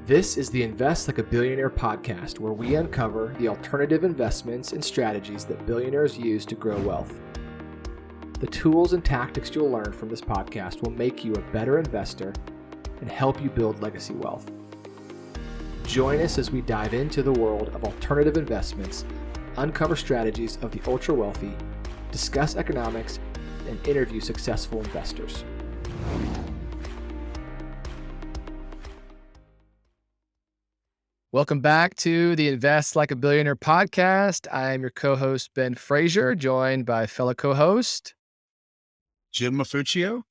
This is the Invest Like a Billionaire podcast, where we uncover the alternative investments and strategies that billionaires use to grow wealth. The tools and tactics you'll learn from this podcast will make you a better investor and help you build legacy wealth. Join us as we dive into the world of alternative investments, uncover strategies of the ultra wealthy, discuss economics, and interview successful investors. Welcome back to the Invest Like a Billionaire podcast. I am your co-host, Ben Fraser, joined by fellow co-host Jim Maffuccio.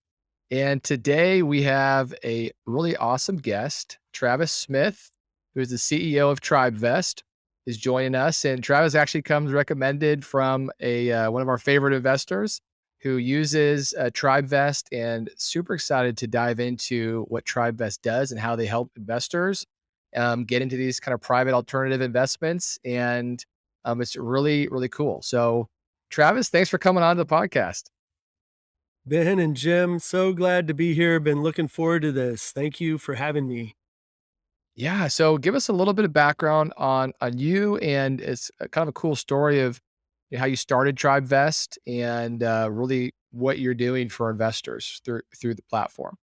And today we have a really awesome guest, Travis Smith, who is the CEO of Tribevest, is joining us. And Travis actually comes recommended from one of our favorite investors who uses Tribevest, and super excited to dive into what Tribevest does and how they help investors get into these kind of private alternative investments. And it's really, really cool. So Travis, thanks for coming on to the podcast. Ben and Jim, so glad to be here. Been looking forward to this. Thank you for having me. Yeah. So give us a little bit of background on you, and it's kind of a cool story of how you started Tribevest and really what you're doing for investors through the platform.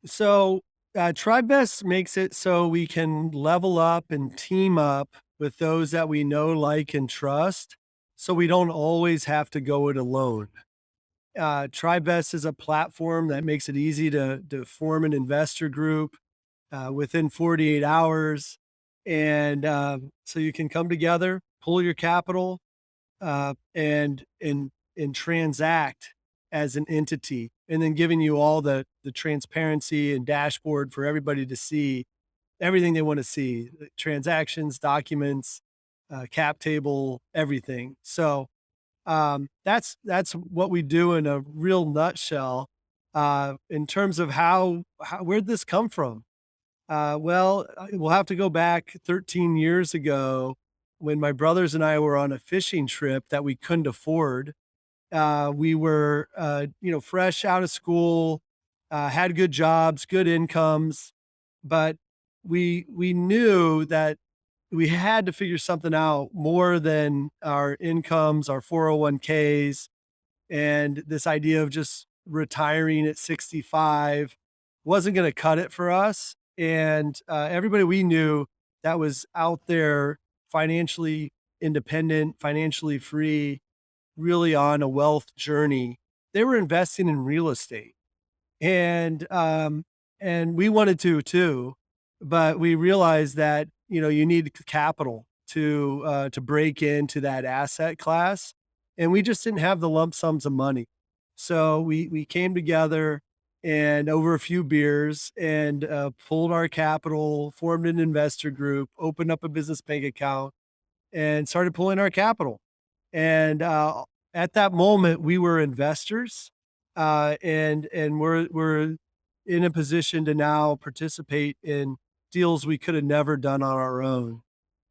So Tribevest makes it so we can level up and team up with those that we know, like, and trust, so we don't always have to go it alone. Tribevest is a platform that makes it easy to form an investor group within 48 hours. And so you can come together, pull your capital, and transact as an entity, and then giving you all the transparency and dashboard for everybody to see everything they want to see: transactions, documents, cap table, everything. So that's what we do in a real nutshell. In terms of where'd this come from? We'll have to go back 13 years ago when my brothers and I were on a fishing trip that we couldn't afford. We were, fresh out of school, had good jobs, good incomes, but we knew that we had to figure something out more than our incomes, our 401ks, and this idea of just retiring at 65 wasn't going to cut it for us. And everybody we knew that was out there, financially independent, financially free, really on a wealth journey, they were investing in real estate. And we wanted to too, but we realized that, you need capital to break into that asset class. And we just didn't have the lump sums of money. So we came together and over a few beers and pulled our capital, formed an investor group, opened up a business bank account, and started pulling our capital. And at that moment, we were investors, and we're in a position to now participate in deals we could have never done on our own.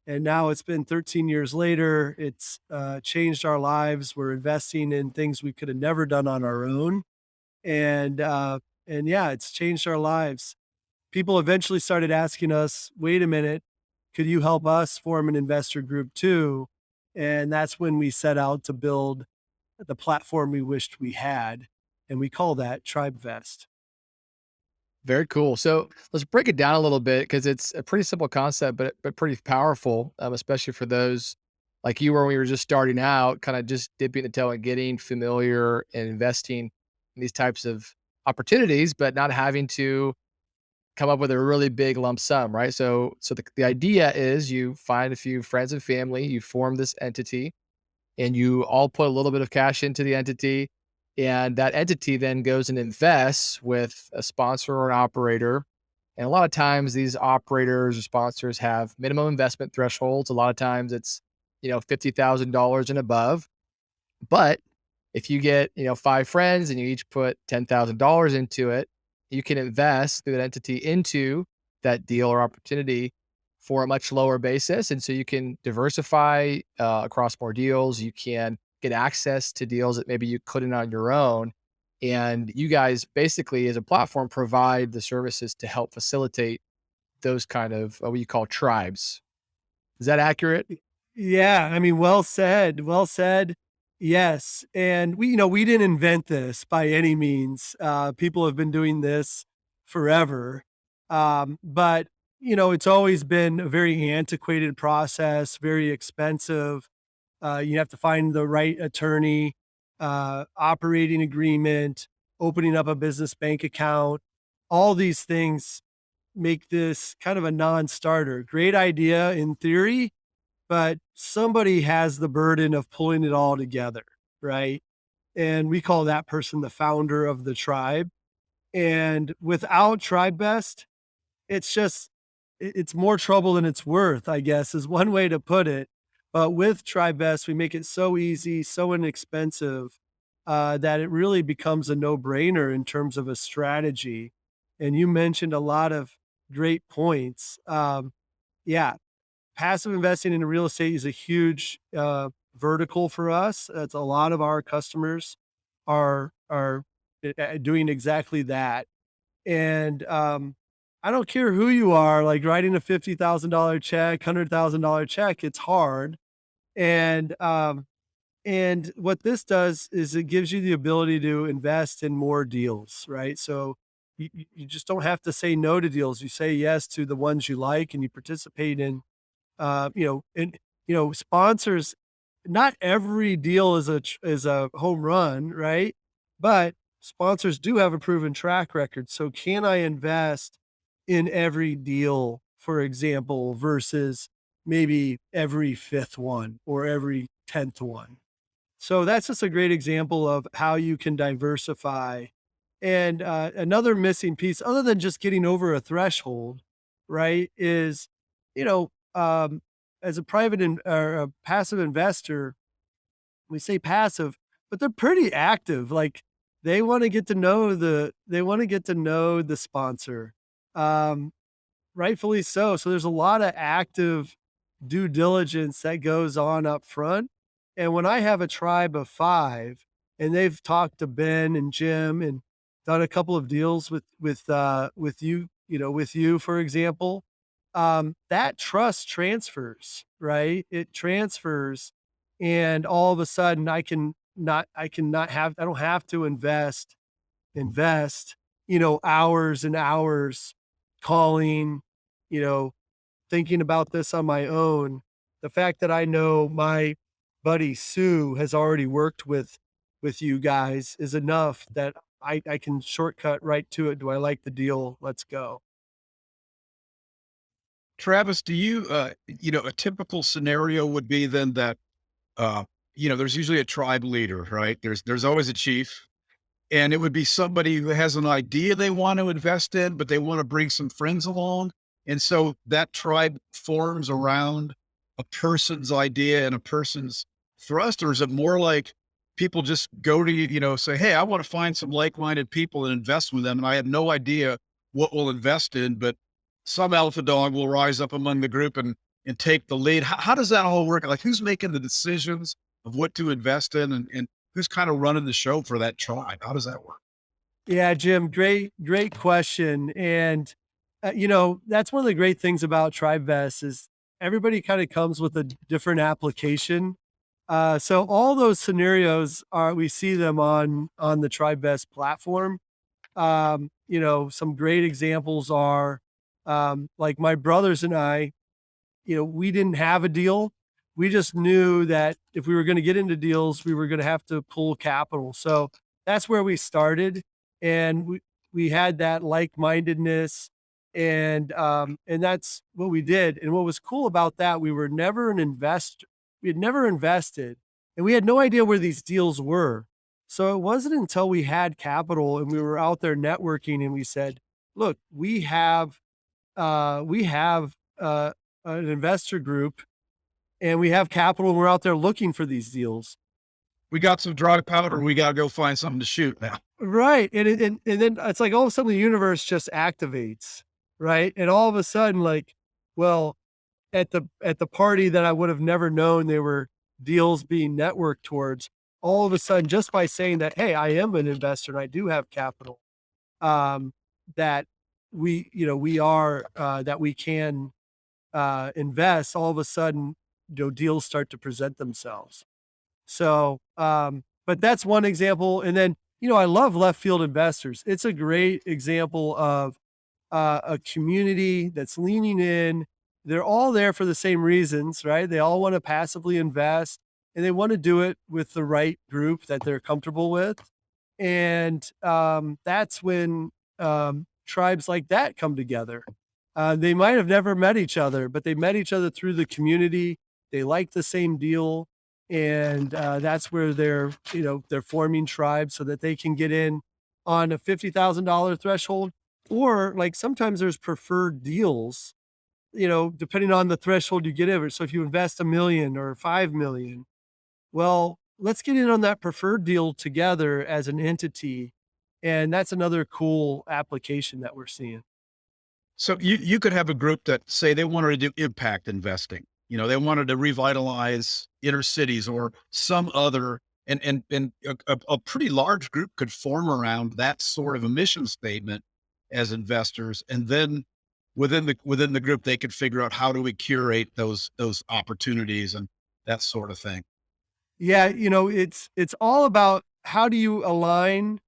And now it's been 13 years later. It's changed our lives. We're investing in things we could have never done on our own, and yeah, it's changed our lives. People eventually started asking us, "Wait a minute, could you help us form an investor group too?" And that's when we set out to build the platform we wished we had, and we call that Tribevest. Very cool. So let's break it down a little bit, because it's a pretty simple concept, but pretty powerful, especially for those like you were when we were just starting out, kind of just dipping the toe and getting familiar and investing in these types of opportunities, but not having to come up with a really big lump sum, right? So the idea is you find a few friends and family, you form this entity, and you all put a little bit of cash into the entity. And that entity then goes and invests with a sponsor or an operator. And a lot of times these operators or sponsors have minimum investment thresholds. A lot of times it's, $50,000 and above. But if you get, 5 friends and you each put $10,000 into it, you can invest through that entity into that deal or opportunity for a much lower basis. And so you can diversify across more deals. You can get access to deals that maybe you couldn't on your own. And you guys basically, as a platform, provide the services to help facilitate those kind of what you call tribes. Is that accurate? Yeah, I mean, well said, well said. Yes, and we didn't invent this by any means. People have been doing this forever, but it's always been a very antiquated process, very expensive. You have to find the right attorney, operating agreement, opening up a business bank account. All these things make this kind of a non-starter. Great idea in theory, but somebody has the burden of pulling it all together, right? And we call that person the founder of the tribe. And without Tribevest, it's just it's more trouble than it's worth, I guess, is one way to put it. But with Tribevest, we make it so easy, so inexpensive, that it really becomes a no-brainer in terms of a strategy. And you mentioned a lot of great points. Yeah, passive investing in real estate is a huge vertical for us. It's a lot of our customers are doing exactly that. And I don't care who you are, like writing a $50,000 check, $100,000 check, it's hard. And and what this does is it gives you the ability to invest in more deals, right? So you just don't have to say no to deals. You say yes to the ones you like, and you participate in and sponsors. Not every deal is a home run, right? But sponsors do have a proven track record. So can I invest in every deal, for example, versus maybe every fifth one or every 10th one? So that's just a great example of how you can diversify. And another missing piece, other than just getting over a threshold, right, is, you know, um, as a private or a passive investor, we say passive, but they're pretty active. Like they want to get to know the sponsor. Um, Rightfully so. So there's a lot of active due diligence that goes on up front. And when I have a tribe of 5 and they've talked to Ben and Jim and done a couple of deals with you, with you, for example, that trust transfers, right? It transfers, and all of a sudden I don't have to invest, hours and hours calling, you know, thinking about this on my own. The fact that I know my buddy Sue has already worked with you guys is enough that I can shortcut right to it. Do I like the deal? Let's go. Travis, do you, a typical scenario would be then that, uh, there's usually a tribe leader, right? There's always a chief. And it would be somebody who has an idea they want to invest in, but they want to bring some friends along. And so that tribe forms around a person's idea and a person's thrust, or is it more like people just go to you, say, hey, I want to find some like-minded people and invest with them. And I have no idea what we'll invest in, but some alpha dog will rise up among the group and take the lead. How does that all work? Like who's making the decisions of what to invest in and who's kind of running the show for that tribe? How does that work? Yeah, Jim, great question. And that's one of the great things about Tribevest is everybody kind of comes with a different application. So all those scenarios we see them on the Tribevest platform. Some great examples are like my brothers and I, we didn't have a deal. We just knew that if we were going to get into deals, we were going to have to pull capital. So that's where we started, and we had that like-mindedness, and that's what we did. And what was cool about that, we were never an investor. We had never invested, and we had no idea where these deals were. So it wasn't until we had capital and we were out there networking, and we said, "Look, we have an investor group, and we have capital, and we're out there looking for these deals." We got some dry powder. We got to go find something to shoot now. Right. And then it's like all of a sudden the universe just activates, right? And all of a sudden, like, well, at the party that I would have never known there were deals being networked towards, all of a sudden, just by saying that, hey, I am an investor and I do have capital, um, that we are, that we can invest, all of a sudden, deals start to present themselves. So, but that's one example. And then, I love left field investors. It's a great example of a community that's leaning in. They're all there for the same reasons, right? They all want to passively invest and they want to do it with the right group that they're comfortable with. And that's when tribes like that come together. They might have never met each other, but they met each other through the community. They like the same deal. And that's where they're forming tribes so that they can get in on a $50,000 threshold, or like sometimes there's preferred deals, depending on the threshold you get over. So if you invest 1 million or 5 million, well, let's get in on that preferred deal together as an entity. And that's another cool application that we're seeing. So you could have a group that say they wanted to do impact investing. They wanted to revitalize inner cities or some other, and a pretty large group could form around that sort of a mission statement as investors. And then within the group, they could figure out how do we curate those opportunities and that sort of thing. Yeah, it's all about how do you align.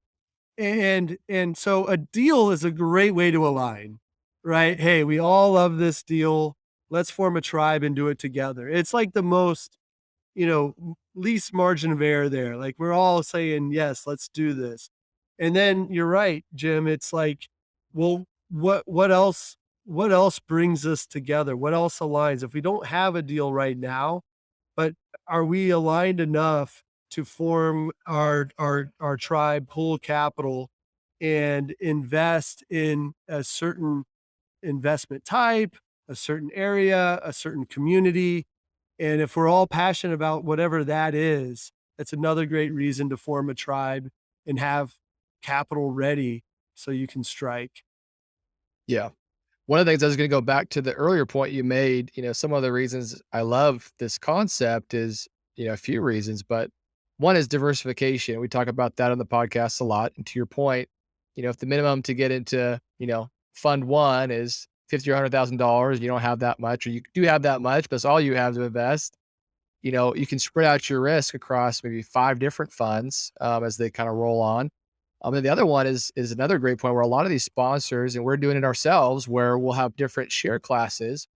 And so a deal is a great way to align, right? Hey, we all love this deal. Let's form a tribe and do it together. It's like the most, least margin of error there. Like we're all saying, yes, let's do this. And then you're right, Jim. It's like, well, what else brings us together? What else aligns? If we don't have a deal right now, but are we aligned enough to form our tribe, pool capital, and invest in a certain investment type, a certain area, a certain community? And if we're all passionate about whatever that is, that's another great reason to form a tribe and have capital ready so you can strike. Yeah. One of the things I was gonna go back to the earlier point you made, some of the reasons I love this concept is, a few reasons, but one is diversification. We talk about that on the podcast a lot. And to your point, if the minimum to get into, fund one is 50 or $100,000, you don't have that much, or you do have that much, but it's all you have to invest. You can spread out your risk across maybe 5 different funds, as they kinda roll on. And the other one is another great point where a lot of these sponsors, and we're doing it ourselves, where we'll have different share classes,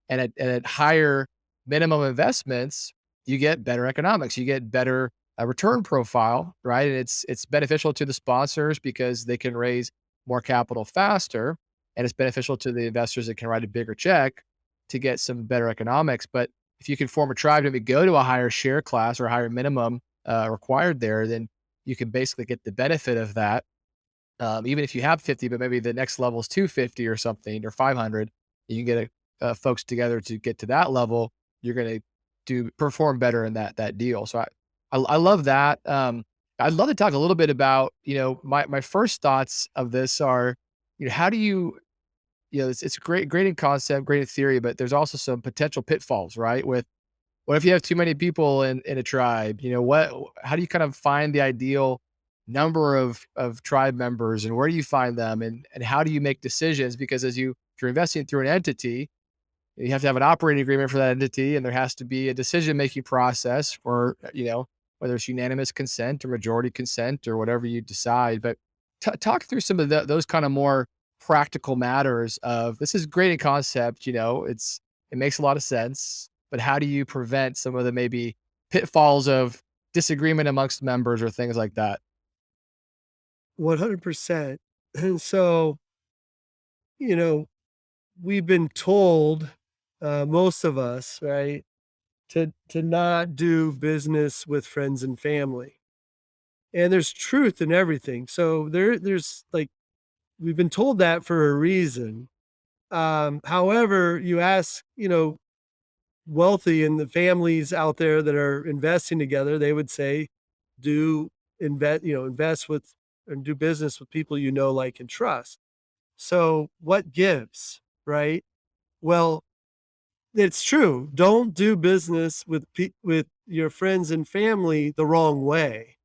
and at higher minimum investments, you get better economics, you get better, return profile, right? And it's beneficial to the sponsors because they can raise more capital faster, and it's beneficial to the investors that can write a bigger check to get some better economics. But if you can form a tribe to go to a higher share class or a higher minimum required there, then you can basically get the benefit of that. Even if you have 50, but maybe the next level is 250 or something or 500, you can get folks together to get to that level. You're going to do perform better in that deal. So I love that. I'd love to talk a little bit about my first thoughts of this are how do it's great in concept, great in theory, but there's also some potential pitfalls, right? With what if you have too many people in a tribe? How do you kind of find the ideal number of tribe members, and where do you find them, and how do you make decisions? Because if you're investing through an entity, you have to have an operating agreement for that entity, and there has to be a decision-making process for, whether it's unanimous consent or majority consent or whatever you decide. But talk through some of those kind of more practical matters of this is great in concept, it makes a lot of sense, but how do you prevent some of the maybe pitfalls of disagreement amongst members or things like that? 100%. And so, you know, we've been told, most of us, right, to not do business with friends and family. And there's truth in everything. So there's like we've been told that for a reason. However, you ask, wealthy and the families out there that are investing together, they would say, do invest with and do business with people like, and trust. So what gives, right? Well, it's true. Don't do business with your friends and family the wrong way,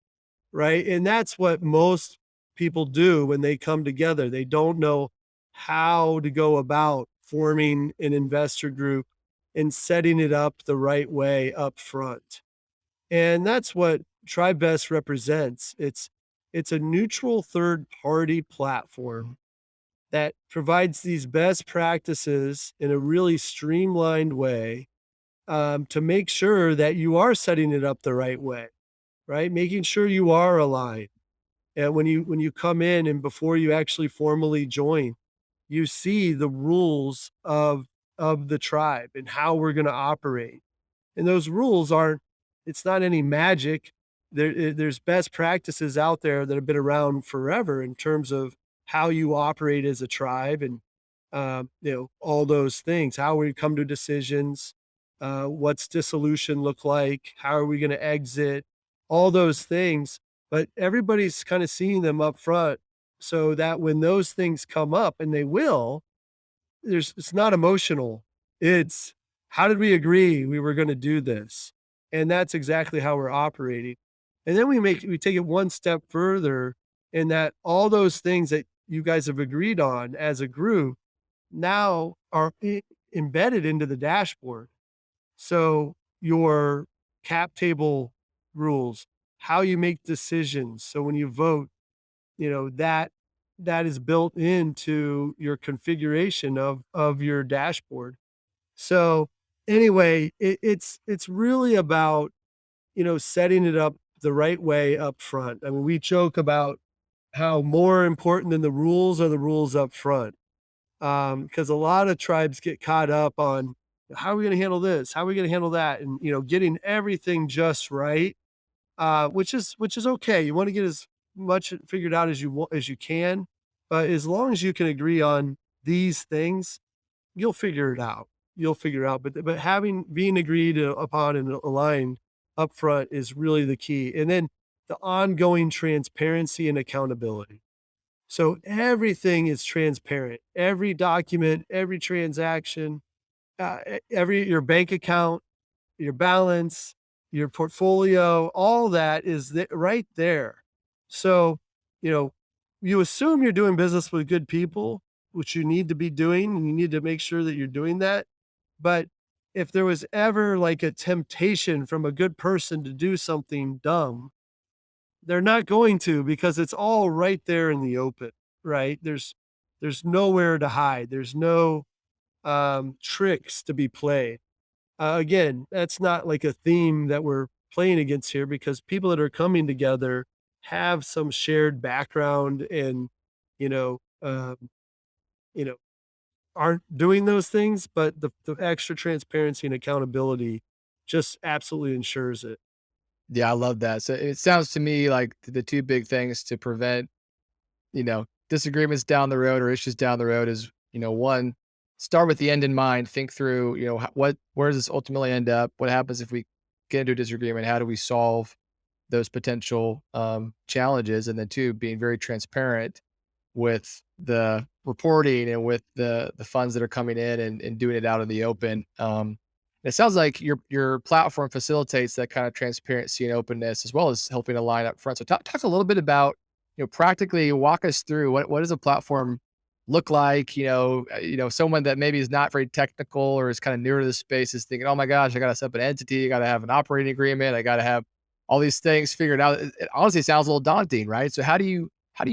right? And that's what most people do when they come together. They don't know how to go about forming an investor group and setting it up the right way up front. And that's what Tribevest represents. It's a neutral third party platform that provides these best practices in a really streamlined way, to make sure that you are setting it up the right way, right? Making sure you are aligned. And when you come in and before you actually formally join, you see the rules of the tribe and how we're going to operate. And those rules aren't, it's not any magic. There's best practices out there that have been around forever in terms of how you operate as a tribe and, all those things, how we come to decisions, what's dissolution look like, how are we going to exit, all those things. But everybody's kind of seeing them up front so that when those things come up, and they will, it's not emotional. It's, how did we agree we were going to do this? And that's exactly how we're operating. And then we take it one step further in that all those things that you guys have agreed on as a group now are embedded into the dashboard. So your cap table rules, how you make decisions. So when you vote, that is built into your configuration of your dashboard. So anyway, it's really about, setting it up the right way up front. I mean, we joke about how more important than the rules are the rules up front. Because a lot of tribes get caught up on, how are we going to handle this? How are we going to handle that? And getting everything just right, which is okay. You want to get as much figured out as you can, but as long as you can agree on these things, you'll figure it out. You'll figure it out. But having being agreed upon and aligned upfront is really the key. And then the ongoing transparency and accountability. So everything is transparent. Every document, every transaction, every your bank account, your balance, your portfolio, all that is right there. So, you know, you assume you're doing business with good people, which you need to be doing, and you need to make sure that you're doing that. But if there was ever like a temptation from a good person to do something dumb, they're not going to, because it's all right there in the open, right? There's nowhere to hide. There's no tricks to be played. Again, that's not like a theme that we're playing against here, because people that are coming together have some shared background and, you know, um, you know, aren't doing those things, but the extra transparency and accountability just absolutely ensures it. Yeah, I love that. So it sounds to me like the two big things to prevent, disagreements down the road or issues down the road is, one, start with the end in mind. Think through, where does this ultimately end up? What happens if we get into a disagreement? How do we solve those potential challenges? And then two, being very transparent with the reporting and with the funds that are coming in and doing it out in the open. It sounds like your platform facilitates that kind of transparency and openness as well as helping align up front. So talk a little bit about, practically walk us through what does a platform look like? Someone that maybe is not very technical or is kind of newer to the space is thinking, oh my gosh, I got to set up an entity, I got to have an operating agreement, I got to have all these things figured out. It honestly sounds a little daunting, right? So how do you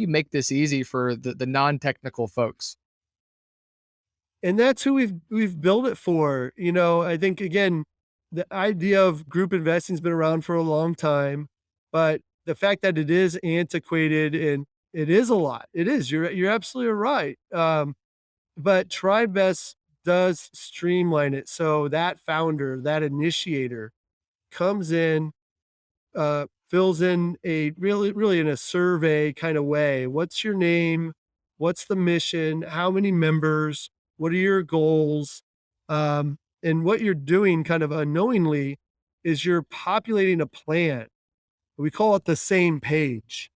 make this easy for the non-technical folks? And that's who we've built it for. I think, again, the idea of group investing has been around for a long time, but the fact that it is antiquated and it is a lot. It is. You're absolutely right. But Tribevest does streamline it. So that founder, that initiator comes in, fills in a really in a survey kind of way. What's your name? What's the mission? How many members? What are your goals? And what you're doing kind of unknowingly is you're populating a plan. We call it the same page.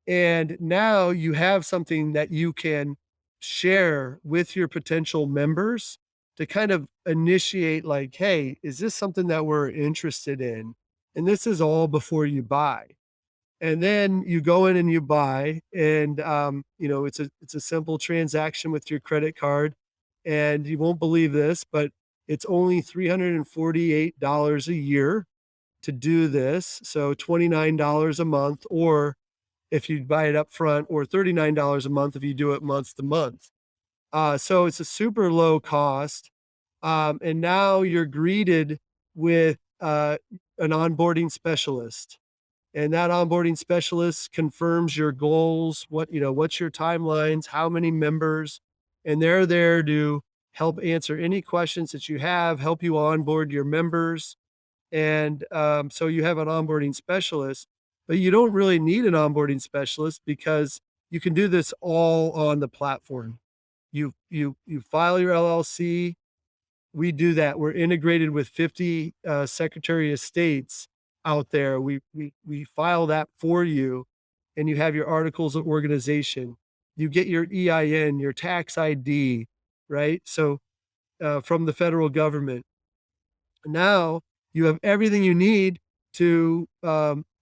And now you have something that you can share with your potential members to kind of initiate, like, hey, is this something that we're interested in? And this is all before you buy. And then you go in and you buy, and it's a simple transaction with your credit card, and you won't believe this, but it's only $348 a year to do this. So $29 a month, or if you buy it up front, or $39 a month if you do it month to month. So it's a super low cost. And now you're greeted with an onboarding specialist. And that onboarding specialist confirms your goals, what's your timelines, how many members, and they're there to help answer any questions that you have, help you onboard your members. And so you have an onboarding specialist, but you don't really need an onboarding specialist because you can do this all on the platform. You file your LLC. We do that. We're integrated with 50 Secretary of States out there. We file that for you, and you have your articles of organization. You get your EIN, your tax ID, right? So from the federal government. Now you have everything you need to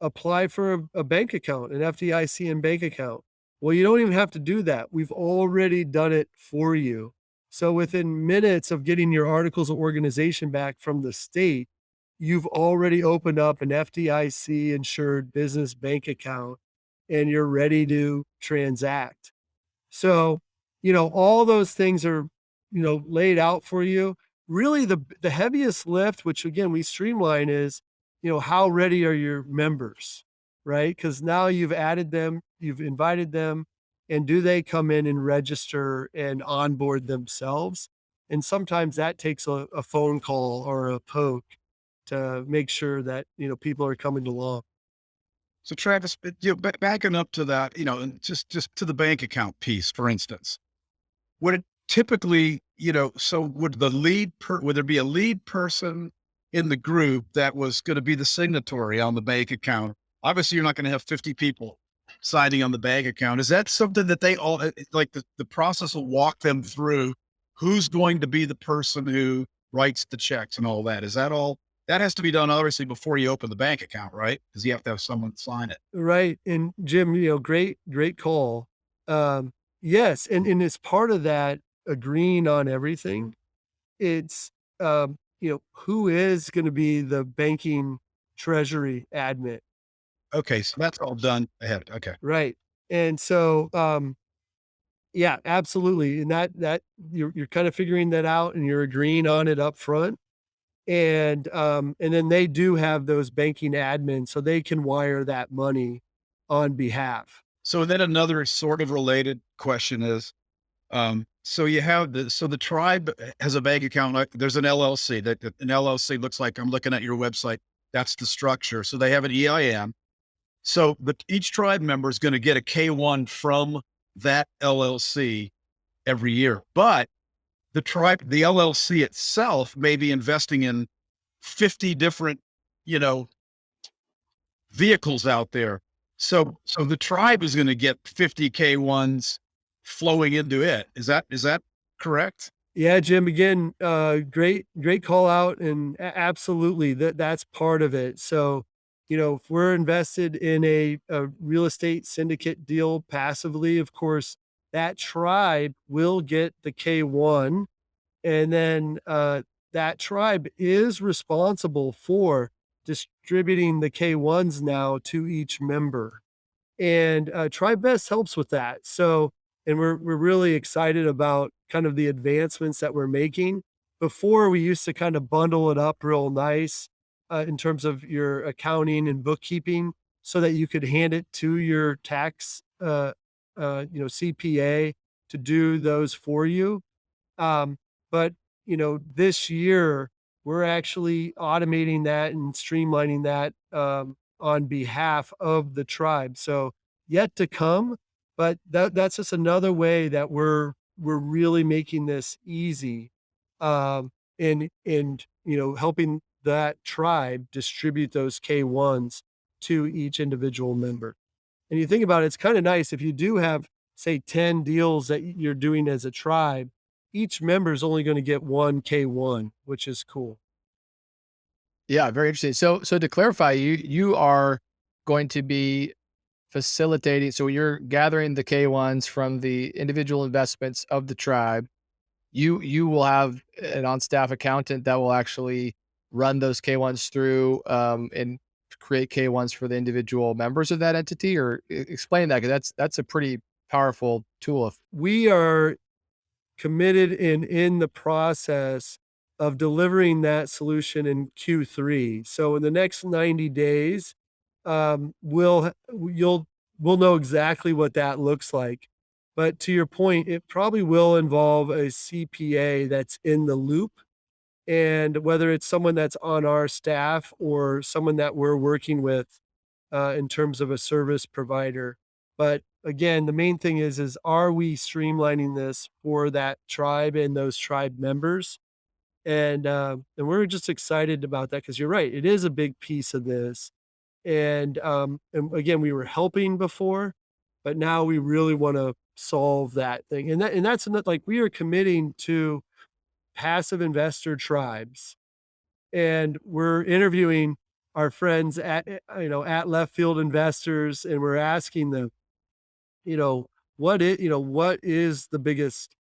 apply for a bank account, an FDIC and bank account. Well, you don't even have to do that. We've already done it for you. So within minutes of getting your articles of organization back from the state, you've already opened up an FDIC insured business bank account and you're ready to transact. So, all those things are, laid out for you. Really the heaviest lift, which again we streamline, is, how ready are your members, right? Because now you've added them, you've invited them, and do they come in and register and onboard themselves? And sometimes that takes a phone call or a poke to make sure that, people are coming along. So Travis, backing up to that, and just to the bank account piece, for instance, would it typically, so would there be a lead person in the group that was going to be the signatory on the bank account? Obviously, you're not going to have 50 people signing on the bank account. Is that something that they all like the process will walk them through? Who's going to be the person who writes the checks and all that? Is that all? That has to be done obviously before you open the bank account, right? Because you have to have someone sign it. Right, and Jim, great call. Yes, and it's part of that agreeing on everything. It's, who is gonna be the banking treasury admin, Okay, so that's all done ahead. Okay. right? And so, yeah, absolutely, and that you're kind of figuring that out and you're agreeing on it up front. And then they do have those banking admins, so they can wire that money on behalf. So then another sort of related question is, so you have so the tribe has a bank account. There's an LLC that an LLC looks like. I'm looking at your website. That's the structure. So they have an EIN. So each tribe member is going to get a K1 from that LLC every year. But the LLC itself may be investing in 50 different, you know, vehicles out there. So the tribe is going to get 50 K1s flowing into it. Is that correct? Yeah, Jim, again, great call out, and absolutely that's part of it. So, if we're invested in a real estate syndicate deal passively, of course, that tribe will get the K1, and then that tribe is responsible for distributing the K1s now to each member. And Tribevest helps with that. So, and we're really excited about kind of the advancements that we're making. Before, we used to kind of bundle it up real nice in terms of your accounting and bookkeeping, so that you could hand it to your tax, CPA to do those for you. But this year we're actually automating that and streamlining that on behalf of the tribe. So yet to come, but that's just another way that we're really making this easy, and helping that tribe distribute those K1s to each individual member. And you think about it, it's kind of nice if you do have, say, 10 deals that you're doing as a tribe, each member is only going to get one K1, which is cool. Yeah, very interesting. So to clarify, you are going to be facilitating, so you're gathering the K-1s from the individual investments of the tribe. You will have an on-staff accountant that will actually run those K-1s through, and create K-1s for the individual members of that entity, or explain that, because that's a pretty powerful tool. If We are committed and in the process of delivering that solution in Q3. So in the next 90 days, we'll know exactly what that looks like. But to your point, it probably will involve a CPA that's in the loop. And whether it's someone that's on our staff or someone that we're working with in terms of a service provider. But again, the main thing is are we streamlining this for that tribe and those tribe members? And we're just excited about that because you're right, it is a big piece of this. And again, we were helping before, but now we really want to solve that thing. And that's not like we are committing to passive investor tribes, and we're interviewing our friends at at Left Field Investors, and we're asking them, you know, what is the biggest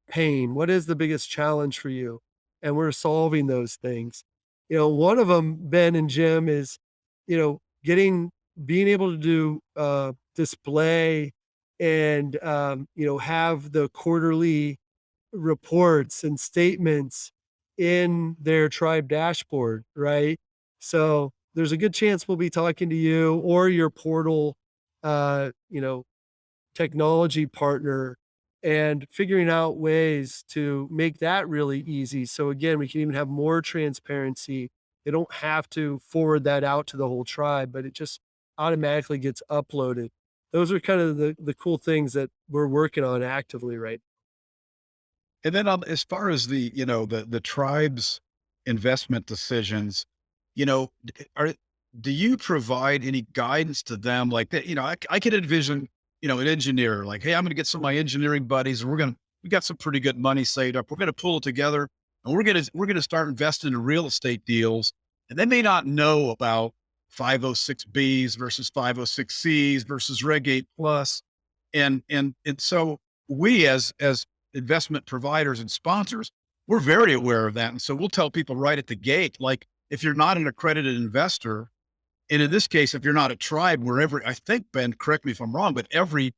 pain? What is the biggest challenge for you? And we're solving those things. One of them, Ben and Jim, is, getting being able to do display and have the quarterly reports and statements in their tribe dashboard, right? So there's a good chance we'll be talking to you or your portal, uh, you know, technology partner and figuring out ways to make that really easy. So again, we can even have more transparency. They don't have to forward that out to the whole tribe, but it just automatically gets uploaded. Those are kind of the cool things that we're working on actively right. And then as far as the tribe's investment decisions, you know, do you provide any guidance to them like that? I could envision, an engineer like, hey, I'm going to get some of my engineering buddies, and we got some pretty good money saved up. We're going to pull it together, and we're going to start investing in real estate deals. And they may not know about 506Bs versus 506Cs versus Reg 8 plus. And so we as investment providers and sponsors, we're very aware of that. And so we'll tell people right at the gate, like, if you're not an accredited investor, and in this case, if you're not a tribe, wherever, I think, Ben, correct me if I'm wrong, but every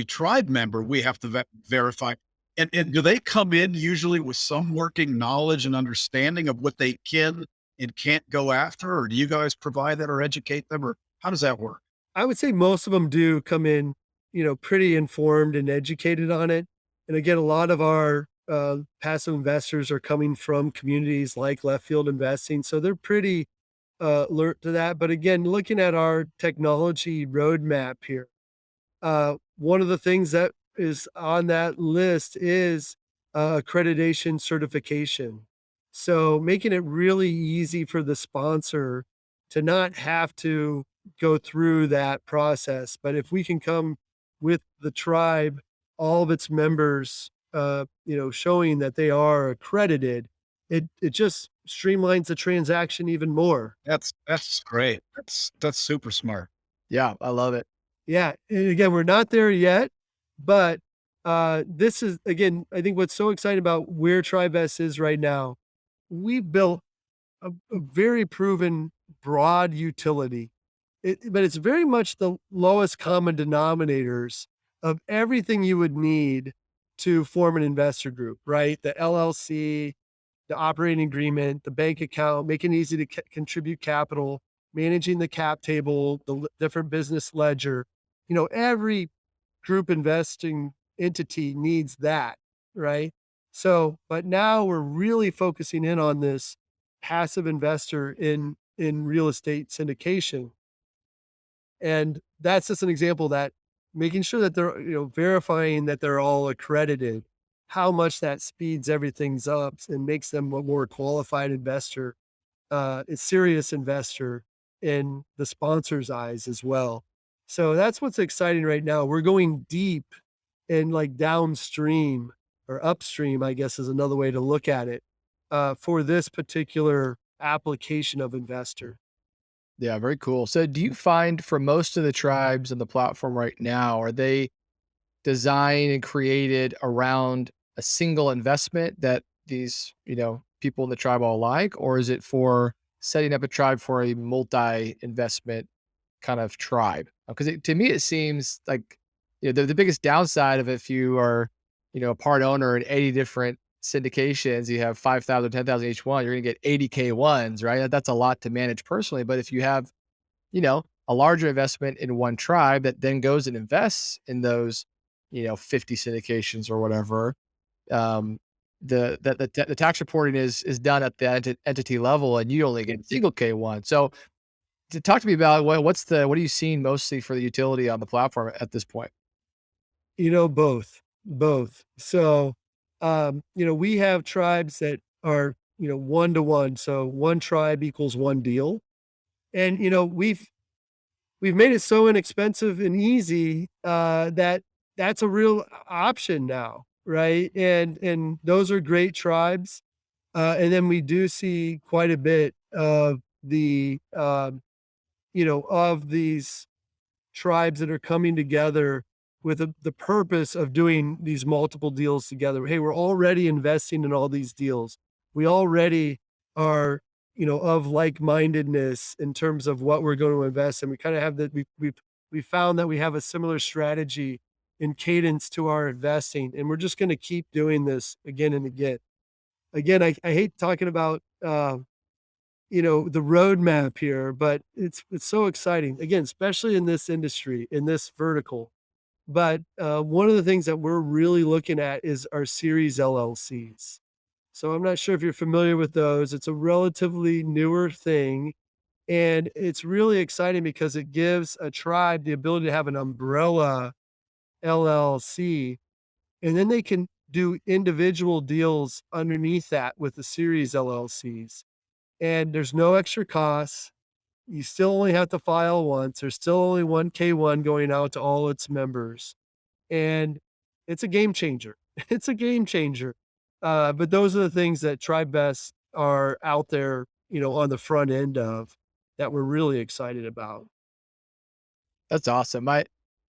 tribe member, we have to verify. And do they come in usually with some working knowledge and understanding of what they can and can't go after? Or do you guys provide that or educate them? Or how does that work? I would say most of them do come in, pretty informed and educated on it. And again, a lot of our passive investors are coming from communities like Left Field Investing, so they're pretty alert to that. But again, looking at our technology roadmap here, one of the things that is on that list is accreditation certification. So making it really easy for the sponsor to not have to go through that process. But if we can come with the tribe, all of its members, showing that they are accredited, it just streamlines the transaction even more. That's great. That's super smart. Yeah, I love it. Yeah, and again, we're not there yet, but, this is again, I think what's so exciting about where Tribevest is right now, we've built a very proven broad utility. But it's very much the lowest common denominators of everything you would need to form an investor group, right? The LLC, the operating agreement, the bank account, making it easy to contribute capital, managing the cap table, the different business ledger. Every group investing entity needs that, right? So, but now we're really focusing in on this passive investor in real estate syndication, and that's just an example that making sure that they're, verifying that they're all accredited, how much that speeds everything's up and makes them a more qualified investor, a serious investor in the sponsor's eyes as well. So that's what's exciting right now. We're going deep and like downstream or upstream, I guess is another way to look at it, for this particular application of investor. Yeah, very cool. So do you find for most of the tribes on the platform right now, are they designed and created around a single investment that these, people in the tribe all like, or is it for setting up a tribe for a multi-investment kind of tribe? Because to me, it seems like the biggest downside of if you are, a part owner in 80 different syndications, you have 5,000, 10,000 each one, you're going to get 80K ones, right? That's a lot to manage personally. But if you have a larger investment in one tribe that then goes and invests in those, 50 syndications or whatever. Um, the tax reporting is done at the entity level, and you only get single K one. So, to talk to me about what are you seeing mostly for the utility on the platform at this point? Both, both. So, we have tribes that are, one to one. So one tribe equals one deal. And, we've made it so inexpensive and easy, that that's a real option now, right? And those are great tribes. And then we do see quite a bit of of these tribes that are coming together with the purpose of doing these multiple deals together. Hey, we're already investing in all these deals. We already are, of like-mindedness in terms of what we're going to invest in. We kind of have that. We found that we have a similar strategy and cadence to our investing, and we're just going to keep doing this again and again. Again, I hate talking about the roadmap here, but it's so exciting. Again, especially in this industry, in this vertical. But one of the things that we're really looking at is our series LLCs. So I'm not sure if you're familiar with those. It's a relatively newer thing, and it's really exciting because it gives a tribe the ability to have an umbrella LLC, and then they can do individual deals underneath that with the series LLCs. And there's no extra costs. You still only have to file once. There's still only one K1 going out to all its members. And it's a game changer. It's a game changer. But those are the things that Tribevest are out there, on the front end of that we're really excited about. That's awesome.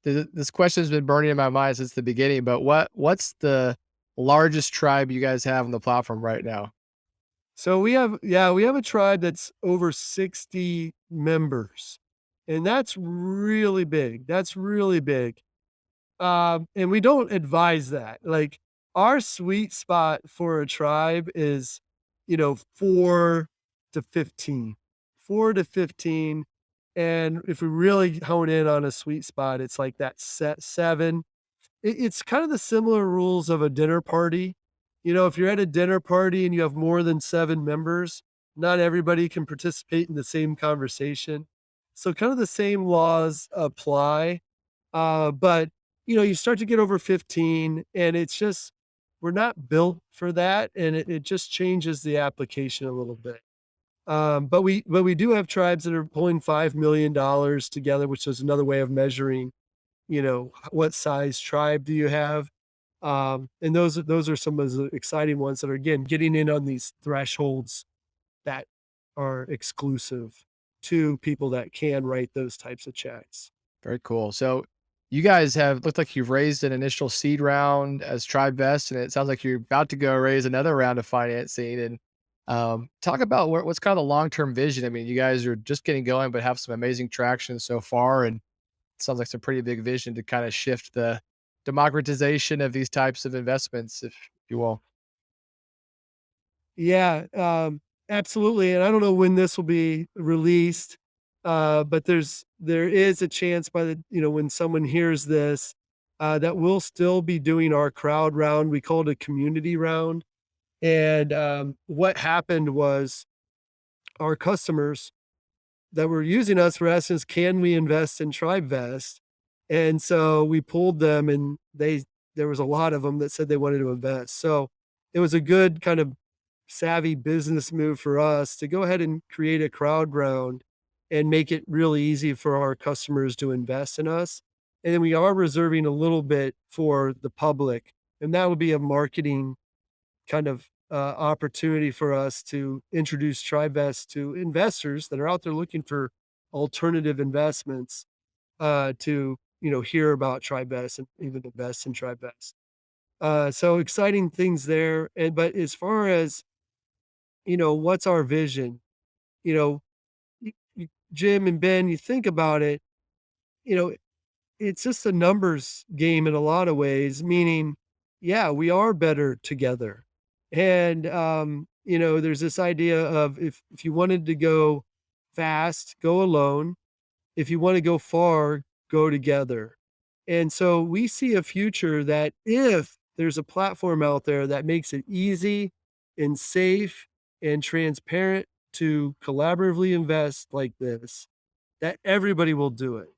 This question has been burning in my mind since the beginning. But what's the largest tribe you guys have on the platform right now? So we have a tribe that's over 60 members. And that's really big. That's really big. And we don't advise that. Like our sweet spot for a tribe is, 4 to 15. 4 to 15. And if we really hone in on a sweet spot, it's like that set 7. It's kind of the similar rules of a dinner party. If you're at a dinner party and you have more than 7 members, not everybody can participate in the same conversation. So kind of the same laws apply. But you start to get over 15 and it's just we're not built for that. And it just changes the application a little bit. But we do have tribes that are pulling $5 million together, which is another way of measuring, what size tribe do you have? And those are some of the exciting ones that are again getting in on these thresholds that are exclusive to people that can write those types of checks. Very cool. So you guys have looked like you've raised an initial seed round as Tribevest, and it sounds like you're about to go raise another round of financing. And talk about what's kind of the long term vision. I mean, you guys are just getting going, but have some amazing traction so far, and it sounds like some pretty big vision to kind of shift the democratization of these types of investments, if you will. Yeah, absolutely. And I don't know when this will be released, but there is a chance by when someone hears this, that we'll still be doing our crowd round. We call it a community round. And what happened was our customers that were using us were asking us, can we invest in Tribevest? And so we pulled them and there was a lot of them that said they wanted to invest. So it was a good kind of savvy business move for us to go ahead and create a crowd round and make it really easy for our customers to invest in us. And then we are reserving a little bit for the public. And that would be a marketing kind of opportunity for us to introduce Tribevest to investors that are out there looking for alternative investments to hear about Tribevest and even invest in Tribevest. So exciting things there. And but as far as what's our vision? You know, Jim and Ben, you think about it. You know, it's just a numbers game in a lot of ways. Meaning, yeah, we are better together. And there's this idea of if you wanted to go fast, go alone. If you want to go far, go together. And so we see a future that if there's a platform out there that makes it easy and safe and transparent to collaboratively invest like this, that everybody will do it.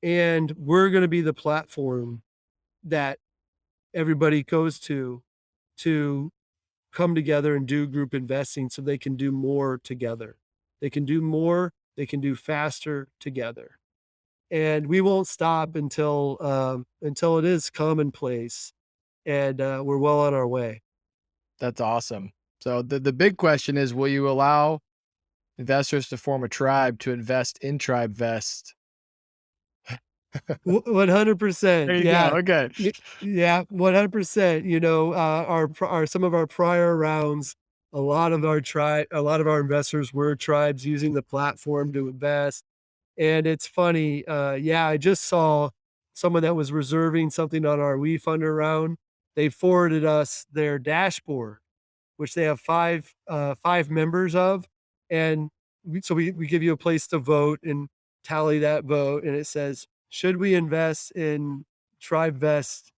And we're going to be the platform that everybody goes to come together and do group investing so they can do more together. They can do more, they can do faster together. And we won't stop until it is commonplace, and we're well on our way. That's awesome. So the big question is, will you allow investors to form a tribe to invest in Tribevest? 100%, There you go. yeah. Okay. Yeah, 100%. Our some of our prior rounds, a lot of our investors were tribes using the platform to invest. And it's funny, yeah, I just saw someone that was reserving something on our WeFunder round. They forwarded us their dashboard, which they have 5 members of, and we give you a place to vote and tally that vote, and it says, "Should we invest in Tribevest,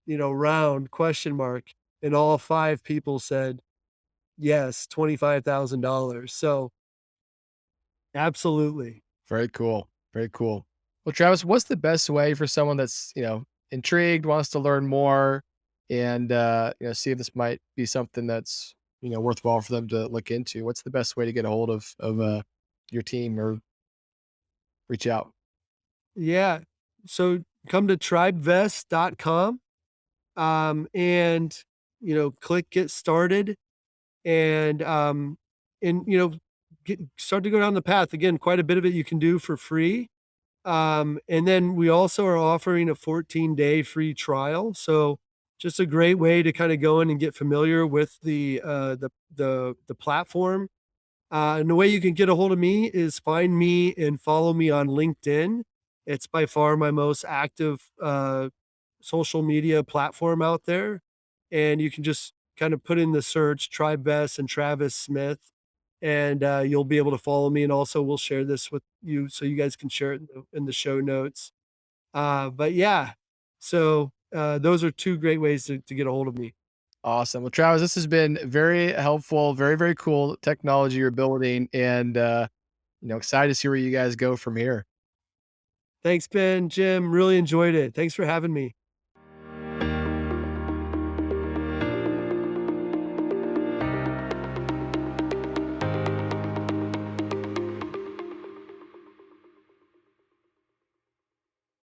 round, question mark?" And all 5 people said, "Yes, $25,000." So, absolutely. Very cool. Very cool. Well, Travis, what's the best way for someone that's, intrigued, wants to learn more and see if this might be something that's, worthwhile for them to look into? What's the best way to get a hold of your team or reach out? Yeah. So come to tribevest.com, and click get started and start to go down the path. Again, quite a bit of it you can do for free. And then we also are offering a 14-day free trial. So just a great way to kind of go in and get familiar with the platform. And the way you can get a hold of me is find me and follow me on LinkedIn. It's by far my most active social media platform out there. And you can just kind of put in the search Tribevest and Travis Smith, and you'll be able to follow me. And also, we'll share this with you so you guys can share it in the show notes. But yeah, so those are 2 great ways to get a hold of me. Awesome. Well, Travis, this has been very helpful, very, very cool technology you're building and excited to see where you guys go from here. Thanks, Ben, Jim. Really enjoyed it. Thanks for having me.